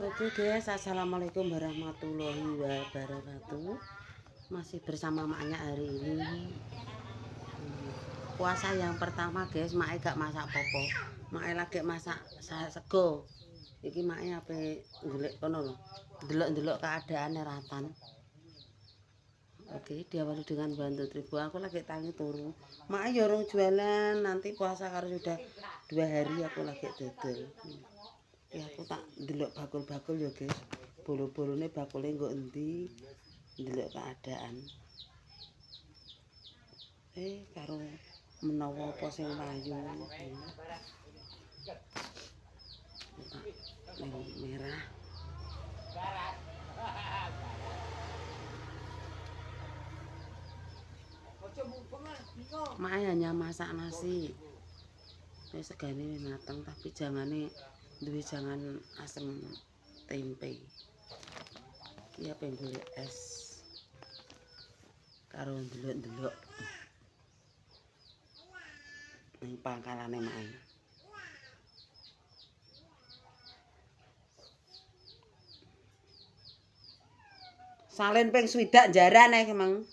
Oke guys, assalamualaikum warahmatullahi wabarakatuh. Masih bersama maknya hari ini. Puasa yang pertama guys, mak gak masak popo. Mak lagi masak sego. Iki mak ape golek kono lho. Delok-delok keadaan ratan. Oke, diawali dengan bantu tribu. Aku lagi tangi turu. Mak yo urung jualan, nanti puasa karo sudah 2 hari aku lagi dodol. Ya aku tak delok bakul-bakul ya guys. Bolo-bolone bakule nggo endi? Delok keadaan. Karo menawa apa sing payu. Ning merah. Mak hanya masak nasi. Wis segane mateng tapi jangane duwe jangan asem tempe. Iya pengen golek es. Karo ndelok-ndelok. Ning pangkalane mak. Salin ping 60 jaran ae kemeng.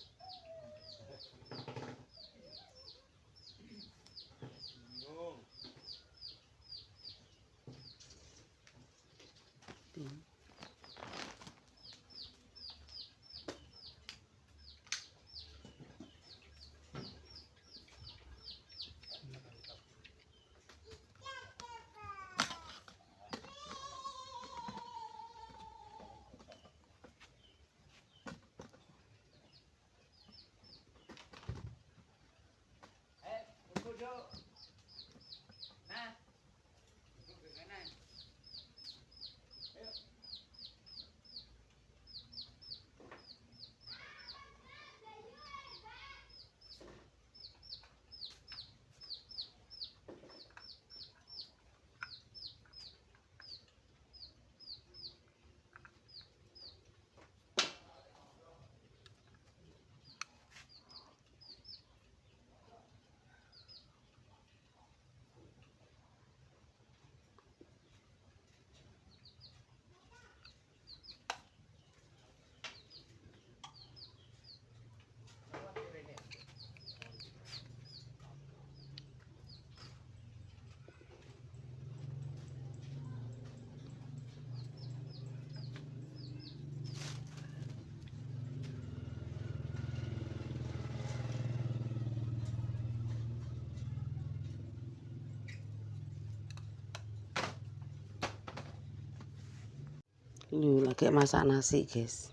Lu lagi masak nasi guys.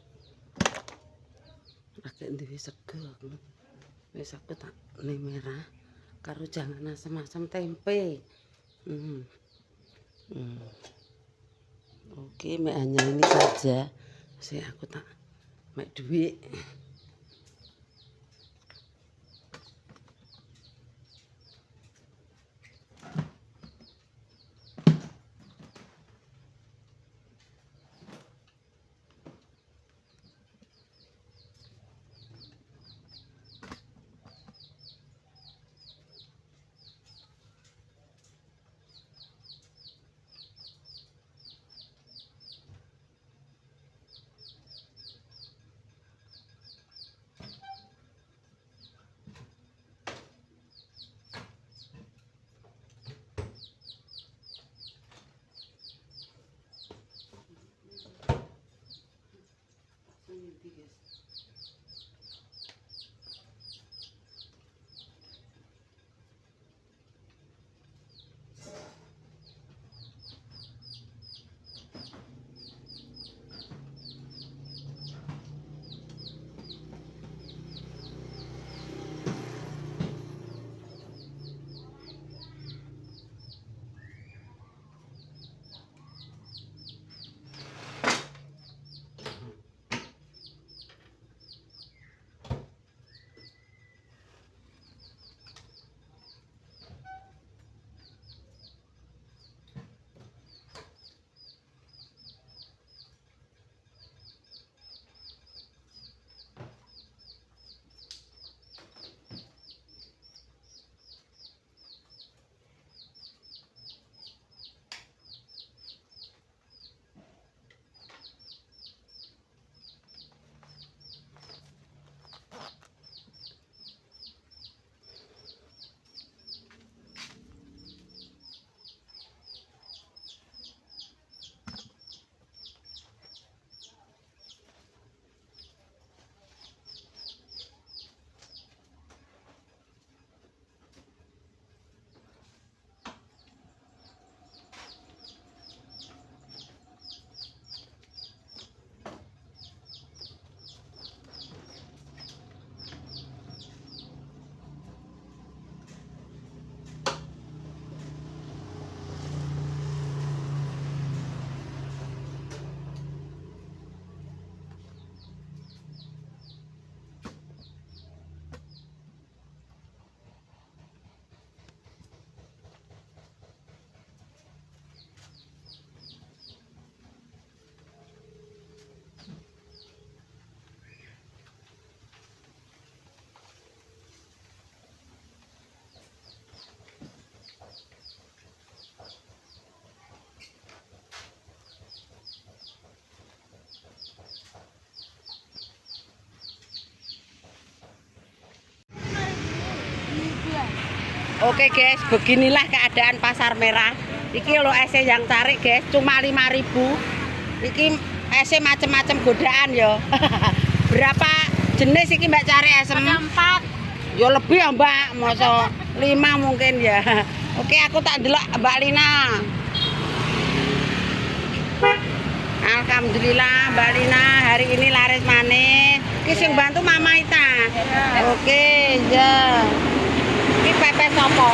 Lagi duwe sego aku. Wis aku tak ning merah karo jangan asam-asam tempe. Oke, mek hanya ini saja. Saya aku tak mek duit. Oke guys, beginilah keadaan pasar merah. Iki lo es yang cari guys, cuma 5.000. Iki es macam-macam godaan yo. Berapa jenis iki Mbak cari esem? Ada 4. Yo lebih ya Mbak, masa 5 mungkin ya. Oke, aku tak delok Mbak Lina. Alhamdulillah Mbak Lina hari ini laris manis. Iki sing bantu Mama Ita. Oke, ya. Iki pepes apa?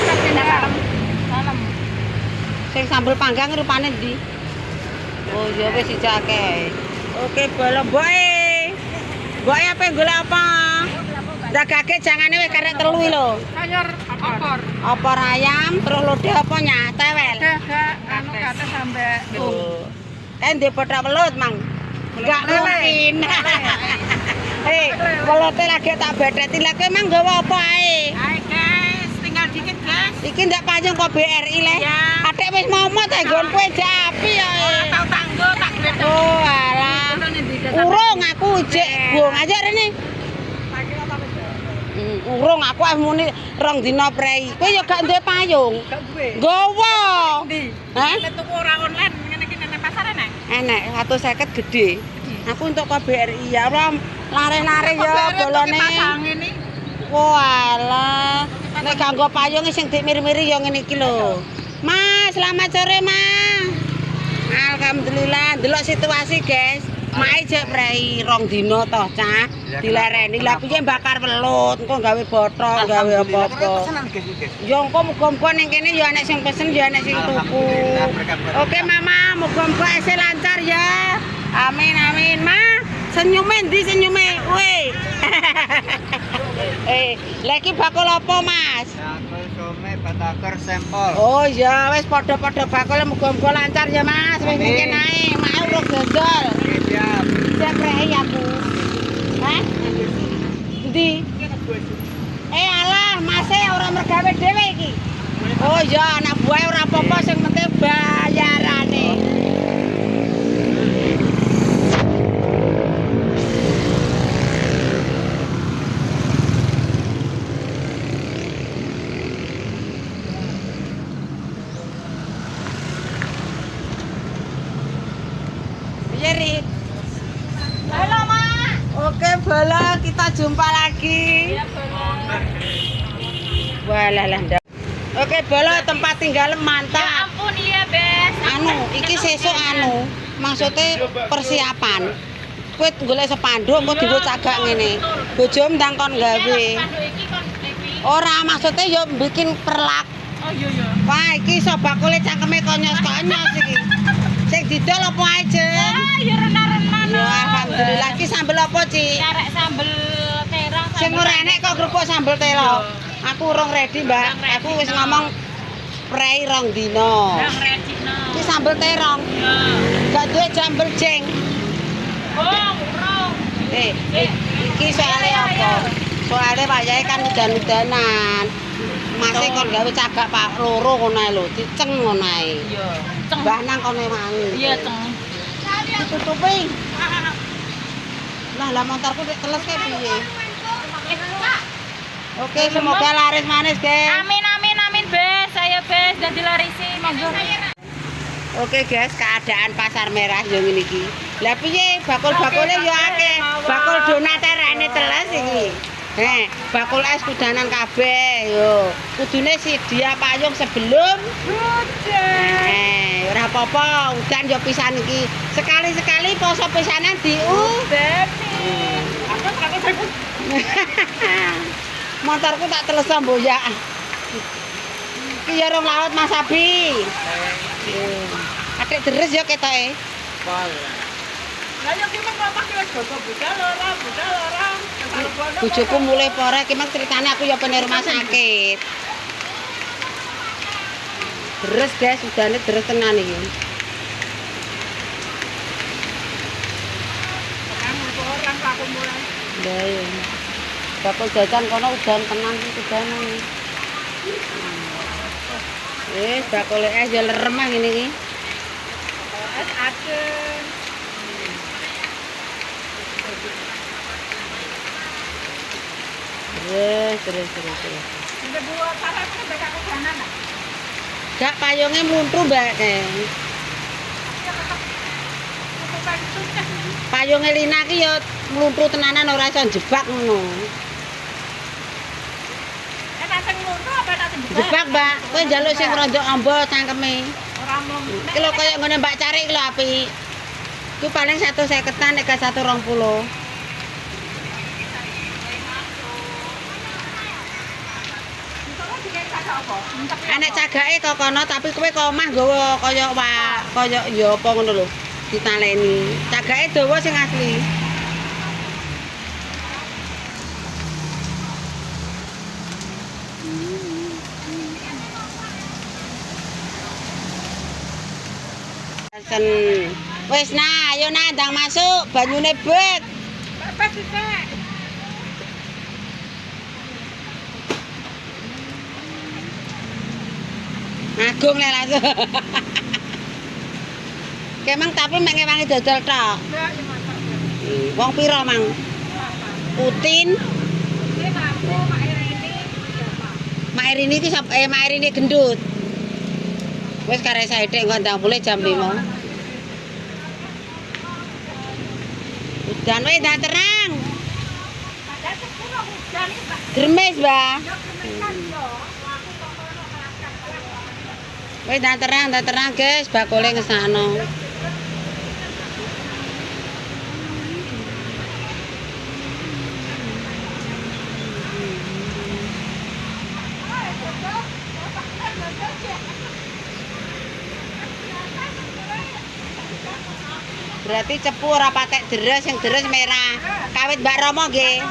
Pepes dalam. Sing sambel panggang rupane ndi? Oh, ya wis dijake. Oke, bolo boe. Boe apa golek apa? Dagage jangane wis karek telu lho. Sayur opor. Opor ayam, terus lodeh apa nya? Tewel. Anu kate sampe. Oh. Kan ndek bothok welut, Mang. Enggak mungkin. Hei, welote lagi tak bedheti lha kowe mang nggawa apa ae? Hai guys, tinggal dikit guys. Iki ndak panjang kok BRI le. Iya. Atik wis momot ta nggon kowe japi ya. Tahu tanggo tak gledek. Oh, alah. Urung aku jek bong aja rene. Urung aku muni 2 dina prei. Kowe ya gak duwe payung. Gak duwe. Nggawa. Ndi? Hah? Nek tuku ora online ngene iki nang pasar enak. Enek 150 gede. Aku untuk KBRI ya Allah lare-lare ya bolone. Pasang ini. Walah. Nek ganggo payung sing dimiri-miri ya ngene iki lho. Mas, selamat sore, Mas. Alhamdulillah, delok situasi, guys. Mae jek prei 2 dina toh, Cah. Dilereni. Lah piye bakar welut, engko gawe bothong, gawe apa-apa. Ya engko muga-muga ning kene ya enek sing pesen, ya enek sing tuku. Oke, Mama, muga-muga ese lancar ya. Amin, amin, Ma. Senyume ndi senyume? Weh. Lah iki bakul apa, Mas? Bakul some batakar sampel. Oh iya, wis padha-padha bakul muga-muga lancar ya, Mas. Wis mungkin ae, mae urung dodol. Siap. Siap rei aku. Hah? Ndi? Alah, Mase ora mergawe dhewe iki. Oh iya, anak buah ora apa-apa sing penting bayarane. Rit. Halo, Ma. Oke, Bala, kita jumpa lagi. Iya, Walah lah. Oke, Bala, tempat tinggal Ya mantap. ampun iya, Bes. Anu, iki sesuk anu, maksudnya persiapan. Kowe golek sepanduk engko dienggo cagak ngene. Bojom ndang kon gawe. Panduk iki kon iki. Ora, maksudnya yo bikin perlak. Oh iya iya. Wah, iki iso bakule cangkeme konyos-konyos iki. Sing didol apa ae, Jeng? Ah, ya rena-rena. Ya alhamdulillah. Iki sambel apa, Ci? Karek sambel terong. Sing ora enek kok kerupuk sambel telo. Aku urung ready, Mbak. Aku wis ngomong prei 2 dina. Yang redino. Iki sambel terong. Ya. Gak duwe jambel, Jeng. Oh, urung. Iki soalé apa? Soalé wayahe kan udan-udanan. Masih kon gawe cagak Pak loro ngono ae lho, diceng ngono ae. Iya. Ceng. Mbah nang kene wangi. Iya, ceng. Ditutupi. Lah motorku nek teles kae piye? Oke, semoga laris manis, guys. Amin amin amin, Bes. Saya Bes dadi larisi monggo. Oke, guys, keadaan pasar merah yo ngene iki. Lah piye bakul-bakule yo akeh. Bakul donat rene teles iki. Bakul es kudanan kabeh yo. Kudune sedia payung sebelum hujan. Ora apa-apa, udan yo pisan iki. Sekali-sekali poso pisanan Motorku tak teles mboyak. Iki ya rong laut Mas Abi. Atik deres ya ketoke. Lah yo ki mung ngomong wis budal ora. Bojoku mulai pore iki mah critane aku ya pengen rumah sakit. Deres guys, udane deres tenan iki. Orang aku mulai. Lah iya. Bakul jajan kono udan tenan iki udanan. Bakul es ya leremah ngene iki. Es adem. Terus. buat cara itu beda kejanan. Gak payungnya mluntru mbak payungnya Lina ki ya mluntru tenanan ora iso jebak ngono. Enak sing ngono apa enak sing Jebak mbak, kowe njaluk sing ronjok amba cangkeme. Ora mung. Iki lho kaya ngene Mbak Cari iki lho apik. Ku paling 150-an nek gak 120. Enek cagake kok kono tapi kowe kok omah nggawa kaya ya apa ngono lho. Ditaleni. Cagake dawa sing asli. Wis nah, ayo nah ndang masuk banyune bet. Pepes sithik. Agung le langsung. Kemang tapi mek ngewangi dodol tok. Ya ya masak. Wong pira mang? Utin. Ini aku Mak Irini. Mak Irini iki Mak Irini gendut. Wis kare saithik engko ndang mulai jam 5. Udan wis dah terang. Ada sepuluh hujan iki, Mbak. Gremes, Mbak. Ya kemekan yo. Aku kok kono kelas-kelas. Wis dah terang, guys, bakule ngesano. Berarti cepu ora patek deres, yang deres merah. Kawit Mbak Romo nggih.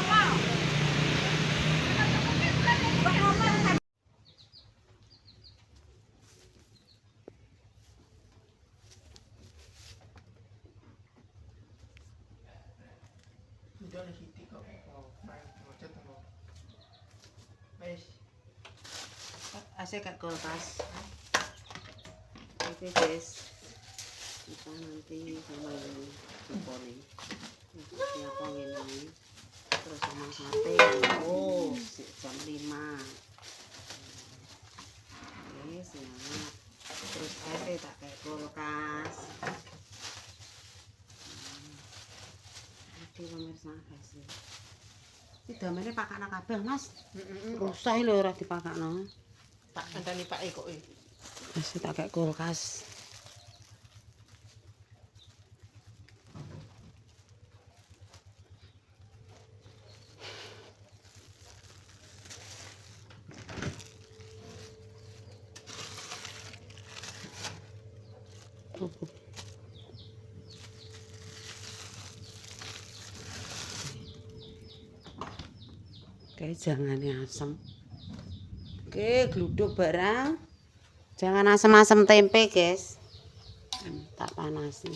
AC gak kulkas. Oke guys, kita nanti sama ini jempolin. Siapa ini? Terus sama sate. Oh, jam 5. Oke, siap. Terus AC tak kayak kulkas. Oke pemirsa guys. Iki damene pakakno kabeh, Mas. Rusak lho ora dipakakno. Tak kandhani Pak Eko e. Wis tak kayak kulkas. Oke, jangan asam. Oke, gluduk barang. Jangan asam-asam tempe, guys. Tak panasin.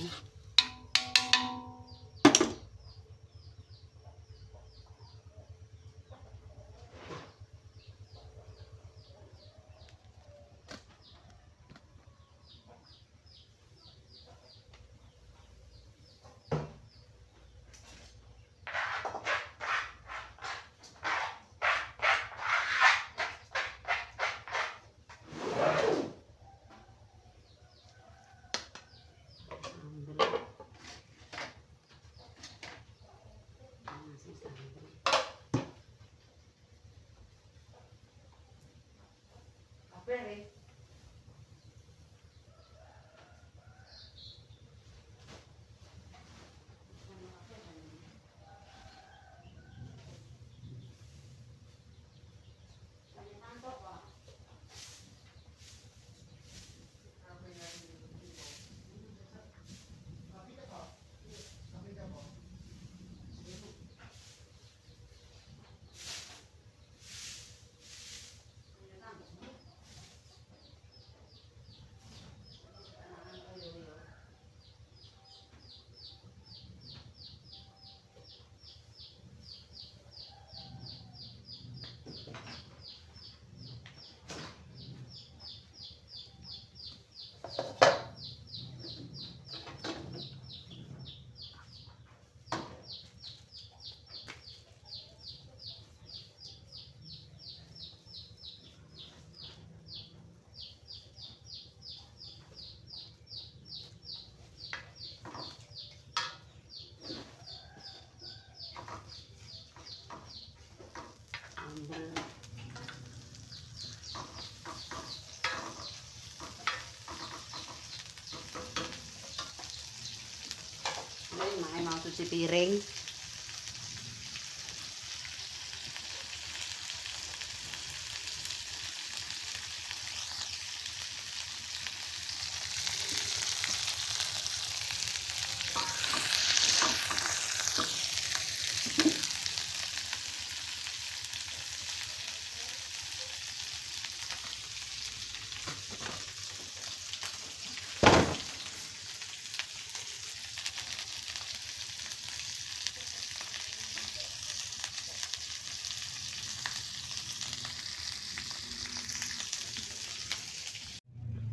mau cuci piring.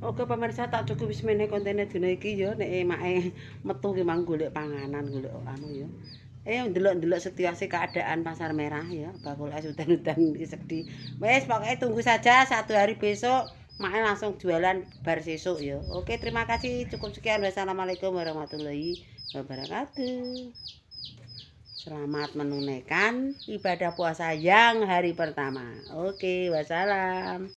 Oke pemirsa tak cukup wis meneh kontene dina iki ya nek make metu ki mang golek panganan golek anu ya. Ndelok-ndelok situasi keadaan Pasar Merah ya, bakul es udan-udan iki sedih. Wis pokoke tunggu saja 1 hari besok make langsung jualan bar sesuk ya. Oke terima kasih cukup sekian wassalamualaikum warahmatullahi wabarakatuh. Selamat menunaikan ibadah puasa yang hari pertama. Oke, wassalam.